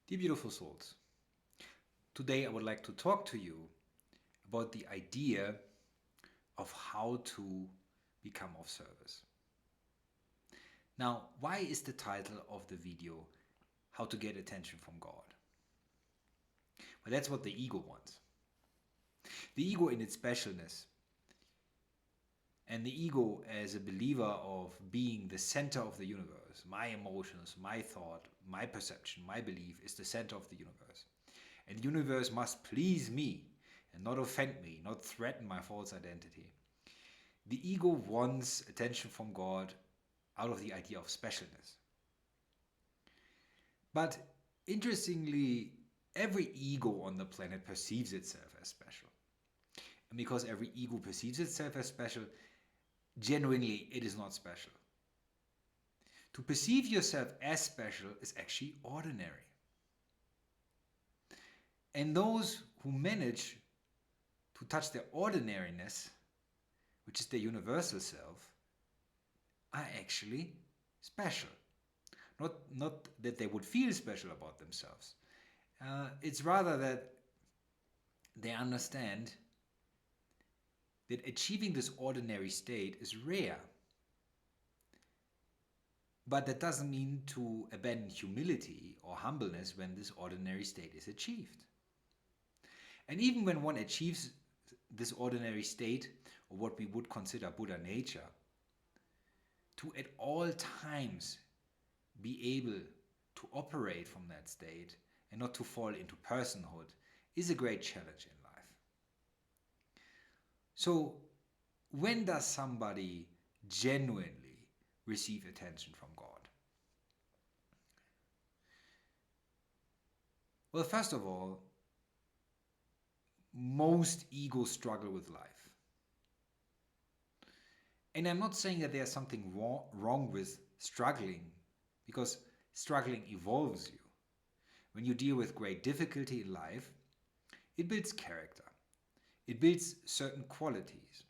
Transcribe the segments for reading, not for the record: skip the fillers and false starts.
Dear beautiful souls, today I would like to talk to you about the idea of how to become of service. Now, why is the title of the video How to Get Attention from God? Well, that's what the ego wants. The ego in its specialness, and the ego as a believer of being the center of the universe. My emotions, my thought, my perception, my belief is the center of the universe. And the universe must please me and not offend me, not threaten my false identity. The ego wants attention from God out of the idea of specialness. But interestingly, every ego on the planet perceives itself as special. And because every ego perceives itself as special, genuinely it is not special. To perceive yourself as special is actually ordinary. And those who manage to touch their ordinariness, which is their universal self, are actually special. Not that they would feel special about themselves. It's rather that they understand that achieving this ordinary state is rare. But that doesn't mean to abandon humility or humbleness when this ordinary state is achieved. And even when one achieves this ordinary state, or what we would consider Buddha nature, to at all times be able to operate from that state and not to fall into personhood is a great challenge in life. So, when does somebody genuinely receive attention from God? Well, first of all, most egos struggle with life. And I'm not saying that there's something wrong with struggling, because struggling evolves you. When you deal with great difficulty in life, it builds character. It builds certain qualities.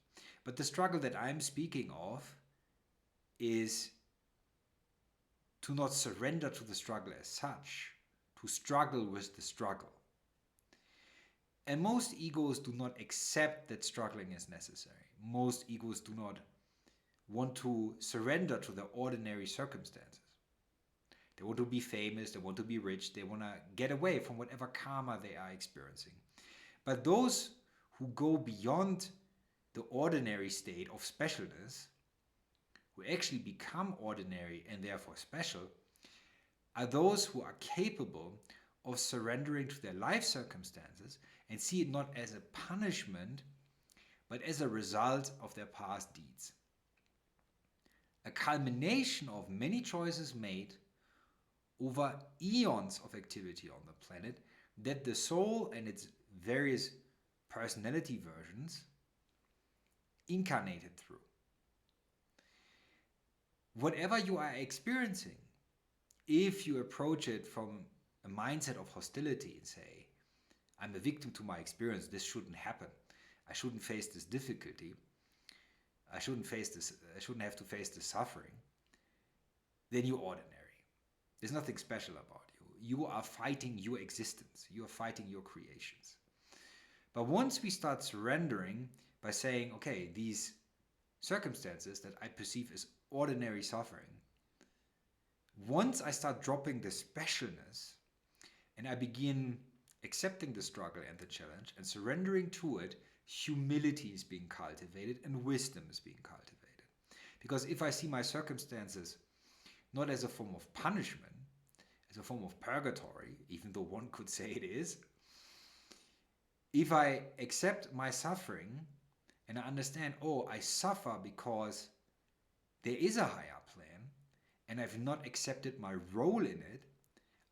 But the struggle that I'm speaking of is to not surrender to the struggle as such, to struggle with the struggle. And most egos do not accept that struggling is necessary. Most egos do not want to surrender to their ordinary circumstances. They want to be famous, they want to be rich, they want to get away from whatever karma they are experiencing. But those who go beyond the ordinary state of specialness, who actually become ordinary and therefore special, are those who are capable of surrendering to their life circumstances and see it not as a punishment, but as a result of their past deeds. A culmination of many choices made over eons of activity on the planet that the soul and its various personality versions incarnated through. Whatever you are experiencing, if you approach it from a mindset of hostility and say, I'm a victim to my experience, this shouldn't happen, I shouldn't face this difficulty, I shouldn't have to face this suffering, then you're ordinary. There's nothing special about you. You are fighting your existence. You are fighting your creations. But once we start surrendering by saying, okay, these circumstances that I perceive as ordinary suffering, once I start dropping the specialness and I begin accepting the struggle and the challenge and surrendering to it, humility is being cultivated and wisdom is being cultivated. Because if I see my circumstances not as a form of punishment, as a form of purgatory, even though one could say it is, if I accept my suffering and I understand, oh, I suffer because there is a higher plan and I've not accepted my role in it,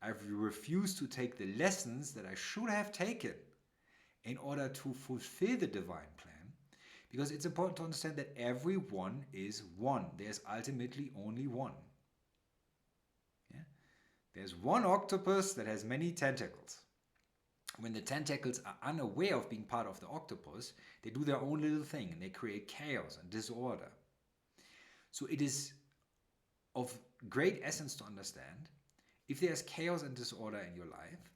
I've refused to take the lessons that I should have taken in order to fulfill the divine plan, because it's important to understand that everyone is one. There's ultimately only one. Yeah? There's one octopus that has many tentacles. When the tentacles are unaware of being part of the octopus, they do their own little thing and they create chaos and disorder. So it is of great essence to understand If there's chaos and disorder in your life,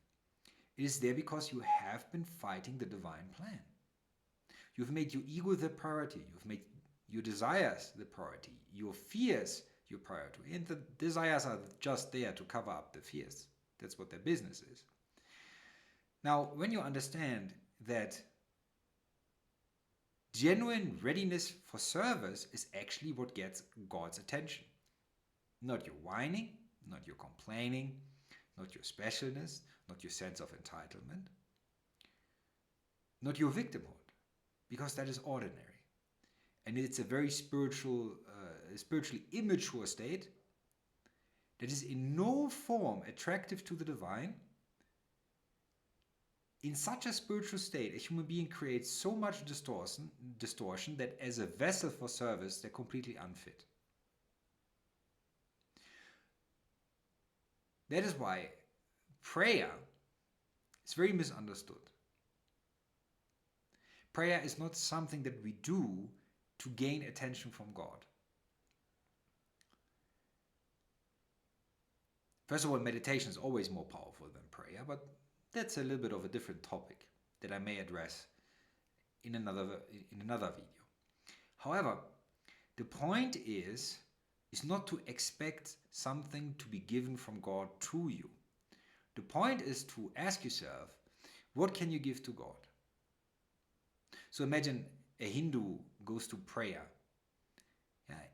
it is there because you have been fighting the divine plan. You've made your ego the priority. You've made your desires the priority. Your fears your priority. And the desires are just there to cover up the fears. That's what their business is. Now, when you understand that genuine readiness for service is actually what gets God's attention. Not your whining, not your complaining, not your specialness, not your sense of entitlement, not your victimhood, because that is ordinary. And it's a very spiritually immature state that is in no form attractive to the divine. In such a spiritual state, a human being creates so much distortion that as a vessel for service, they're completely unfit. That is why prayer is very misunderstood. Prayer is not something that we do to gain attention from God. First of all, meditation is always more powerful than prayer, but that's a little bit of a different topic that I may address in another video. However, the point is not to expect something to be given from God to you. The point is to ask yourself, what can you give to God? So imagine a Hindu goes to prayer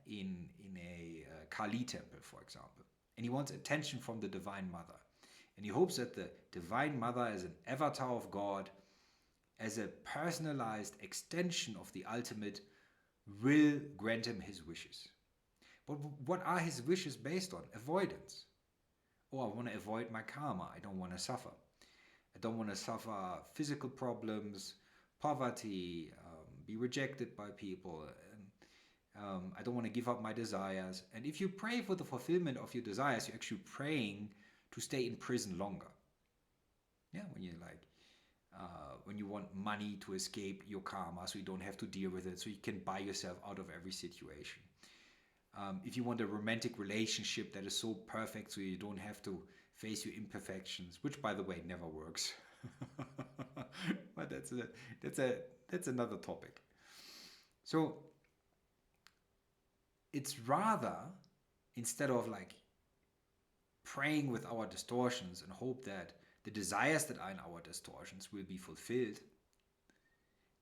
in a Kali temple, for example, and he wants attention from the Divine Mother. And he hopes that the Divine Mother, as an avatar of God, as a personalized extension of the ultimate, will grant him his wishes. But what are his wishes based on? Avoidance. Oh, I want to avoid my karma. I don't want to suffer. I don't want to suffer physical problems, poverty, be rejected by people. I don't want to give up my desires. And if you pray for the fulfillment of your desires, you're actually praying to stay in prison longer. Yeah, when you want money to escape your karma, so you don't have to deal with it, so you can buy yourself out of every situation. If you want a romantic relationship that is so perfect, so you don't have to face your imperfections, which, by the way, never works. But that's another topic. So it's rather, instead of praying with our distortions and hope that the desires that are in our distortions will be fulfilled,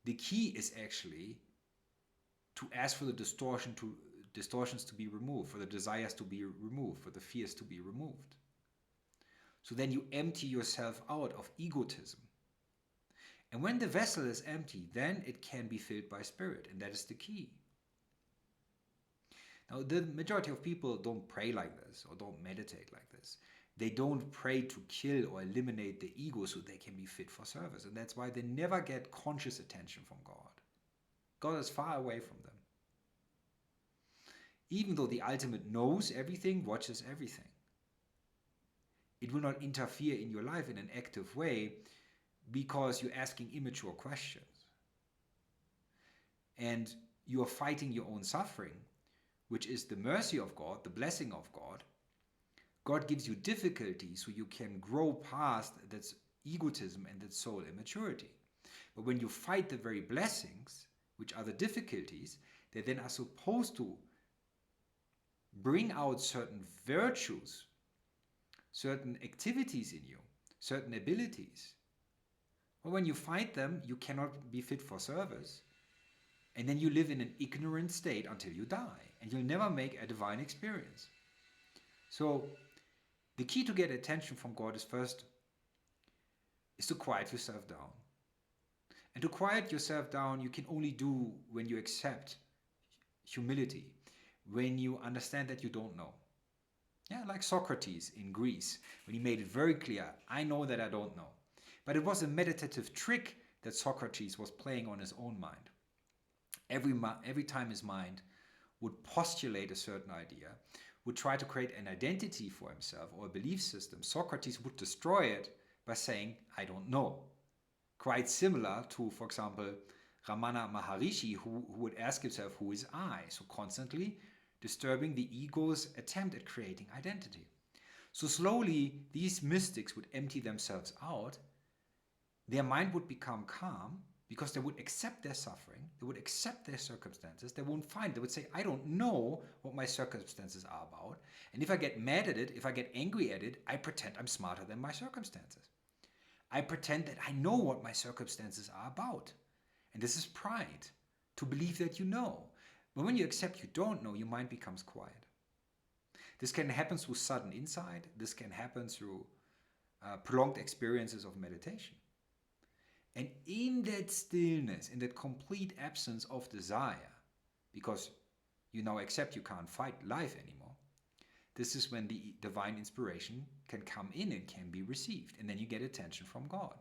the key is actually to ask for the distortions to be removed, for the desires to be removed, for the fears to be removed. So then you empty yourself out of egotism. And when the vessel is empty, then it can be filled by spirit, and that is the key. Now, the majority of people don't pray like this or don't meditate like this. They don't pray to kill or eliminate the ego so they can be fit for service. And that's why they never get conscious attention from God. God is far away from them. Even though the ultimate knows everything, watches everything, it will not interfere in your life in an active way because you're asking immature questions. And you are fighting your own suffering, which is the mercy of God, the blessing of God. God gives you difficulty so you can grow past that egotism and that soul immaturity. But when you fight the very blessings, which are the difficulties, they then are supposed to bring out certain virtues, certain activities in you, certain abilities. But when you fight them, you cannot be fit for service. And then you live in an ignorant state until you die. And you'll never make a divine experience. So the key to get attention from God is to quiet yourself down. And to quiet yourself down, you can only do when you accept humility, when you understand that you don't know. Yeah, like Socrates in Greece, when he made it very clear, I know that I don't know. But it was a meditative trick that Socrates was playing on his own mind. Every time his mind would postulate a certain idea, would try to create an identity for himself or a belief system, Socrates would destroy it by saying, I don't know. Quite similar to, for example, Ramana Maharishi, who would ask himself, who is I? So constantly disturbing the ego's attempt at creating identity. So slowly, these mystics would empty themselves out. Their mind would become calm because they would accept their suffering. They would accept their circumstances. They won't find. They would say, I don't know what my circumstances are about. And if I get mad at it, if I get angry at it, I pretend I'm smarter than my circumstances. I pretend that I know what my circumstances are about. And this is pride, to believe that you know. But when you accept you don't know, your mind becomes quiet. This can happen through sudden insight. This can happen through prolonged experiences of meditation. And in that stillness, in that complete absence of desire, because you now accept you can't fight life anymore, this is when the divine inspiration can come in and can be received. And then you get attention from God.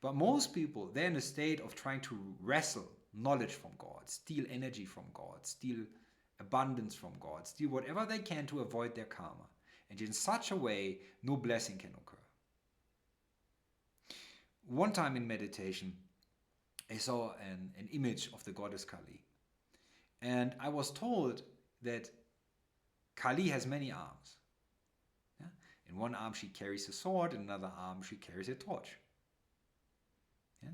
But most people, they're in a state of trying to wrestle knowledge from God, steal energy from God, steal abundance from God, steal whatever they can to avoid their karma. And in such a way, no blessing can occur. One time in meditation, I saw an image of the goddess Kali. And I was told that Kali has many arms. Yeah? In one arm she carries a sword, in another arm she carries a torch. Yeah?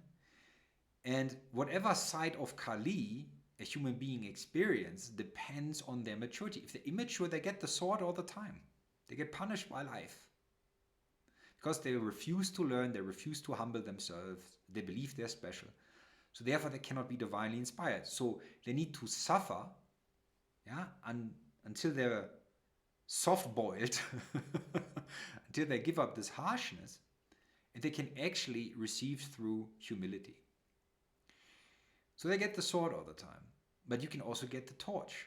And whatever side of Kali a human being experiences depends on their maturity. If they're immature, they get the sword all the time. They get punished by life. Because they refuse to learn, they refuse to humble themselves, they believe they're special. So therefore they cannot be divinely inspired. So they need to suffer, yeah, until they're soft-boiled, until they give up this harshness, and they can actually receive through humility. So they get the sword all the time. But you can also get the torch,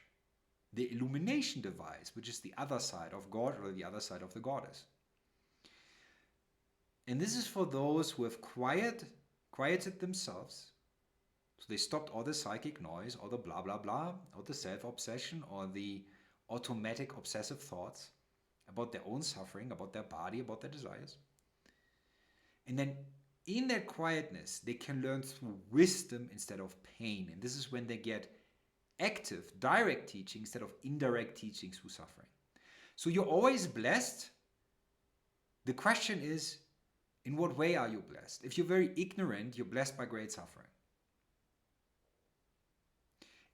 the illumination device, which is the other side of God or the other side of the goddess. And this is for those who have quieted themselves. So they stopped all the psychic noise, all the blah, blah, blah, all the self-obsession, or the automatic obsessive thoughts about their own suffering, about their body, about their desires. And then in that quietness, they can learn through wisdom instead of pain. And this is when they get active, direct teaching instead of indirect teaching through suffering. So you're always blessed. The question is, in what way are you blessed? If you're very ignorant, you're blessed by great suffering.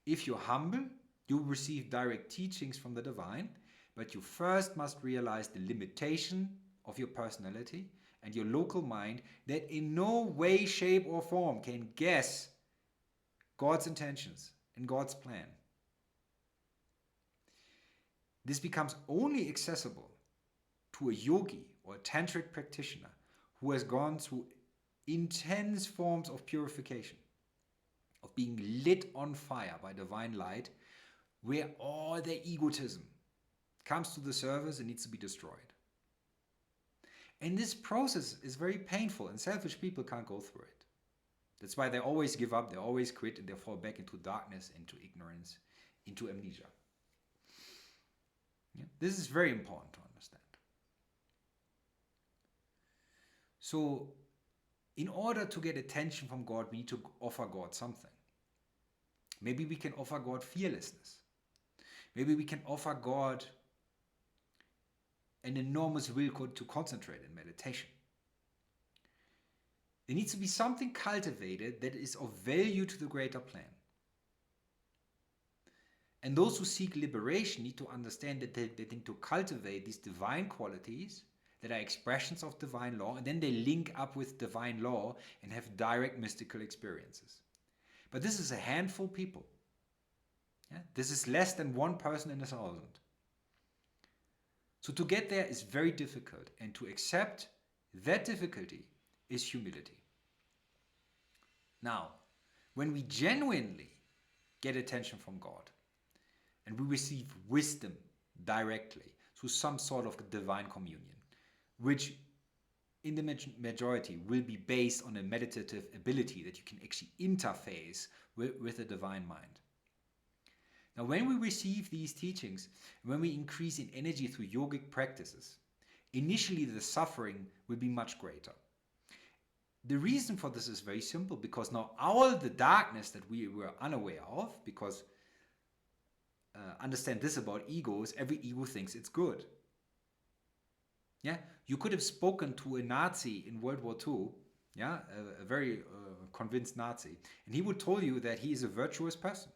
If you're humble, you receive direct teachings from the divine, but you first must realize the limitation of your personality and your local mind that in no way, shape, or form can guess God's intentions and God's plan. This becomes only accessible to a yogi or a tantric practitioner who has gone through intense forms of purification, of being lit on fire by divine light, where all their egotism comes to the surface and needs to be destroyed. And this process is very painful, and selfish people can't go through it. That's why they always give up, they always quit, and they fall back into darkness, into ignorance, into amnesia. Yeah? This is very important to understand. So, in order to get attention from God, we need to offer God something. Maybe we can offer God fearlessness. Maybe we can offer God an enormous will to concentrate in meditation. There needs to be something cultivated that is of value to the greater plan. And those who seek liberation need to understand that they need to cultivate these divine qualities that are expressions of divine law, and then they link up with divine law and have direct mystical experiences. But this is a handful of people. Yeah? This is less than one person in 1,000. So to get there is very difficult, and to accept that difficulty is humility. Now, when we genuinely get attention from God, and we receive wisdom directly through some sort of divine communion, which in the majority will be based on a meditative ability that you can actually interface with the divine mind. Now, when we receive these teachings, when we increase in energy through yogic practices, initially the suffering will be much greater. The reason for this is very simple, because now all the darkness that we were unaware of, because understand this about egos: every ego thinks it's good. Yeah, you could have spoken to a Nazi in World War II, yeah, a very convinced Nazi, and he would tell you that he is a virtuous person.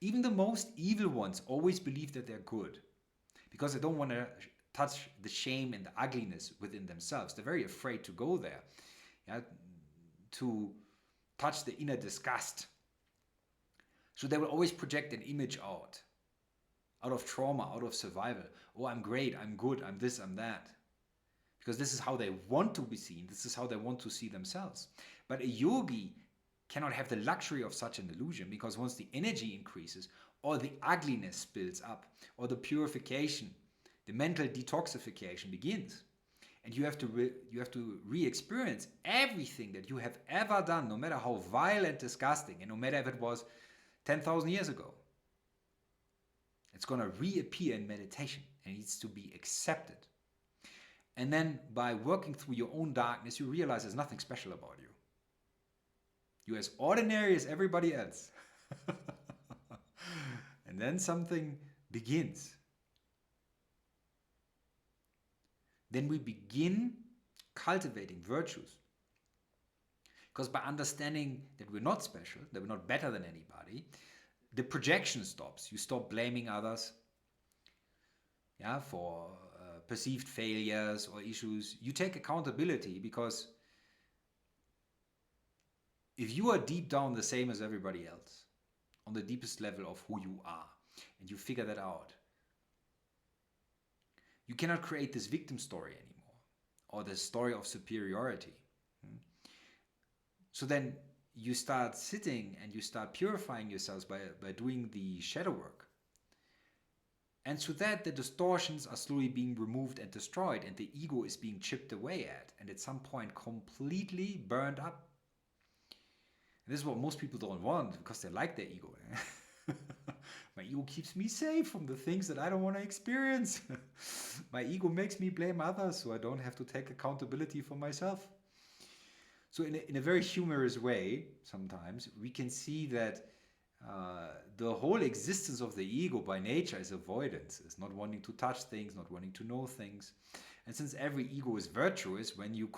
Even the most evil ones always believe that they're good because they don't want to touch the shame and the ugliness within themselves. They're very afraid to go there, yeah, to touch the inner disgust. So they will always project an image out of trauma, out of survival. Oh, I'm great, I'm good, I'm this, I'm that. Because this is how they want to be seen. This is how they want to see themselves. But a yogi cannot have the luxury of such an illusion, because once the energy increases, all the ugliness builds up, or the purification, the mental detoxification begins. And you have to re-experience everything that you have ever done, no matter how vile and disgusting, and no matter if it was 10,000 years ago. It's going to reappear in meditation, and it needs to be accepted. And then by working through your own darkness, you realize there's nothing special about you. You're as ordinary as everybody else. And then something begins. Then we begin cultivating virtues. Because by understanding that we're not special, that we're not better than anybody, the projection stops. You stop blaming others, yeah, for perceived failures or issues. You take accountability, because if you are deep down the same as everybody else, on the deepest level of who you are, and you figure that out, you cannot create this victim story anymore, or the story of superiority. So then you start sitting and you start purifying yourselves by doing the shadow work. And through that, the distortions are slowly being removed and destroyed, and the ego is being chipped away at, and at some point completely burned up. And this is what most people don't want, because they like their ego. My ego keeps me safe from the things that I don't want to experience. My ego makes me blame others, so I don't have to take accountability for myself. So in a very humorous way, sometimes, we can see that the whole existence of the ego by nature is avoidance, is not wanting to touch things, not wanting to know things. And since every ego is virtuous, when you,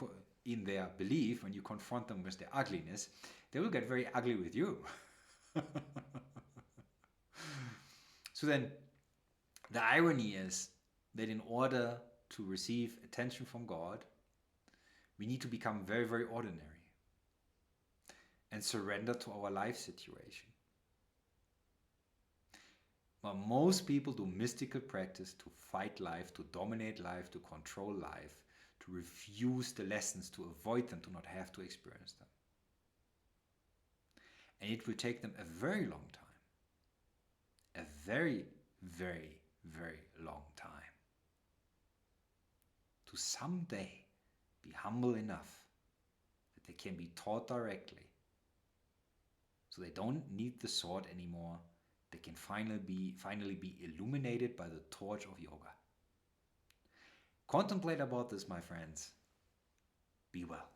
in their belief, when you confront them with their ugliness, they will get very ugly with you. So then, the irony is that in order to receive attention from God, we need to become very, very ordinary and surrender to our life situation. But most people do mystical practice to fight life, to dominate life, to control life, to refuse the lessons, to avoid them, to not have to experience them. And it will take them a very long time. A very, very, very long time. To someday be humble enough that they can be taught directly. So they don't need the sword anymore. They can finally be illuminated by the torch of yoga. Contemplate about this, my friends. Be well.